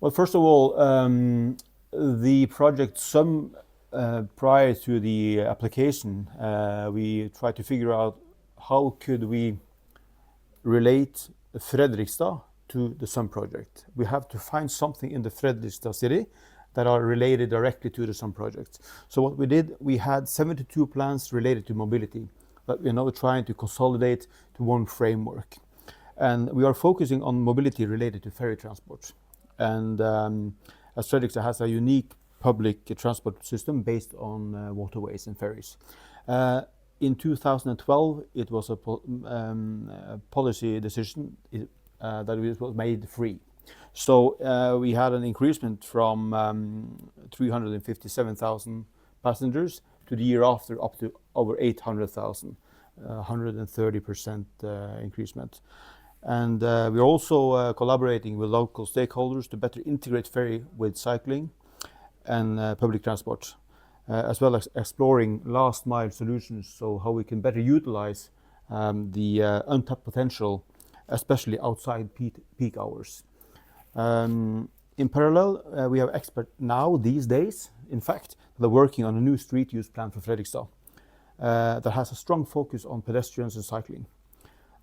Well, first of all, the project prior to the application, we tried to figure out how could we relate Fredrikstad to the Sun project. We have to find something in the Fredrikstad city that are related directly to the Sun project. So what we did, we had 72 plans related to mobility that we're now trying to consolidate to one framework. And we are focusing on mobility related to ferry transport. And as Fredrikstad has a unique public transport system based on waterways and ferries. In 2012, it was a policy decision that it was made free. So we had an increasement from 357,000 passengers to the year after up to over 800,000, 130% increasement. And we're also collaborating with local stakeholders to better integrate ferry with cycling and public transport, as well as exploring last mile solutions, so how we can better utilize the untapped potential, especially outside peak hours. In parallel, we have experts now these days, in fact, that are working on a new street use plan for Fredrikstad that has a strong focus on pedestrians and cycling.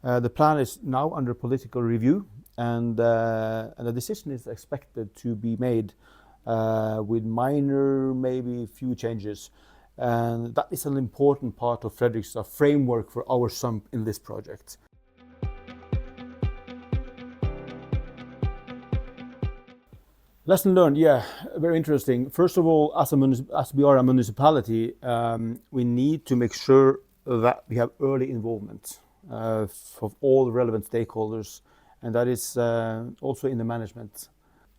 The plan is now under political review, and the decision is expected to be made with minor, maybe few changes. And that is an important part of Fredrikstad framework for our sump in this project. Lesson learned, yeah, very interesting. First of all, as we are a municipality, we need to make sure that we have early involvement of all relevant stakeholders, and that is also in the management.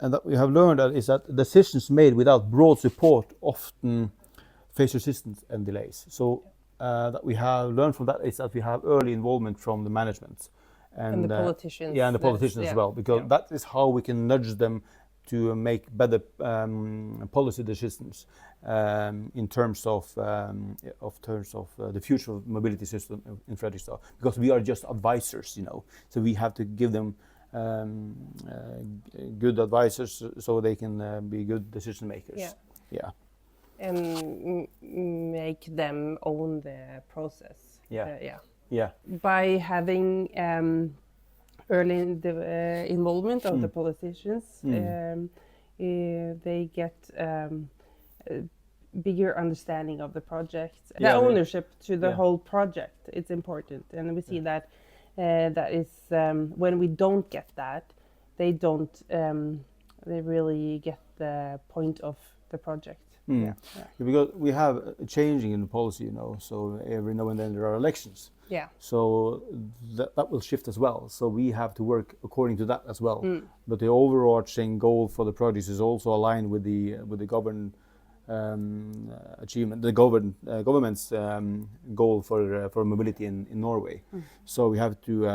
And that we have learned is that decisions made without broad support often face resistance and delays. So that we have learned from that is that we have early involvement from the management. And the politicians. Yeah, and the politicians as well, because that is how we can nudge them to make better policy decisions in terms of the future of mobility system in Fredrikstad. Because we are just advisors, so we have to give them good advisors so they can be good decision makers. Yeah. And make them own the process. Yeah. By having early involvement of the politicians, they get bigger understanding of the project. The ownership to the whole project, it's important. And we see that that is when we don't get that, they really get the point of the project. Because we have changing in the policy, so every now and then there are elections. So that will shift as well. So we have to work according to that as well. But the overarching goal for the project is also aligned with the government achievement, the government's goal for mobility in Norway. So we have to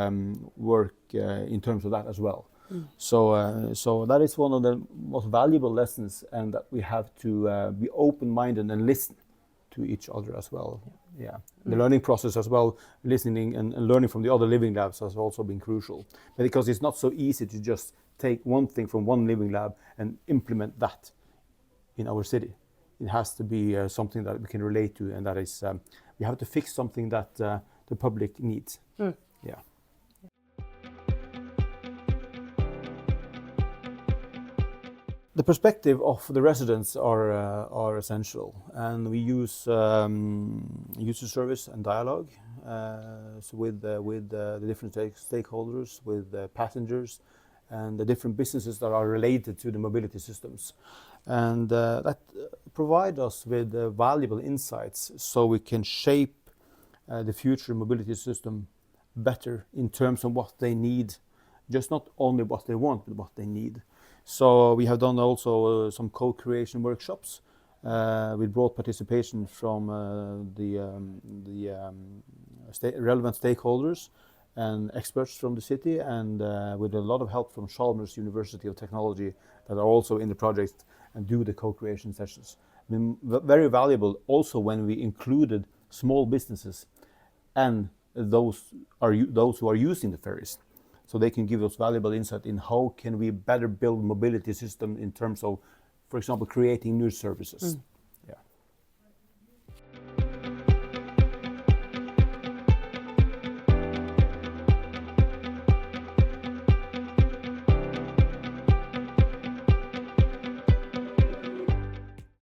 work in terms of that as well. So that is one of the most valuable lessons, and that we have to be open-minded and listen to each other as well. The learning process as well, listening and learning from the other living labs has also been crucial. But because it's not so easy to just take one thing from one living lab and implement that in our city. It has to be something that we can relate to, and that is we have to fix something that the public needs. The perspective of the residents are essential, and we use user service and dialogue with the different stakeholders, with the passengers, and the different businesses that are related to the mobility systems, and that provide us with valuable insights, so we can shape the future mobility system better in terms of what they need, just not only what they want, but what they need. So we have done also some co-creation workshops with broad participation from the relevant stakeholders and experts from the city, and with a lot of help from Chalmers University of Technology that are also in the project and do the co-creation sessions. I mean, very valuable also when we included small businesses and those who are using the ferries. so they can give us valuable insight in how can we better build mobility system in terms of, for example, creating new services.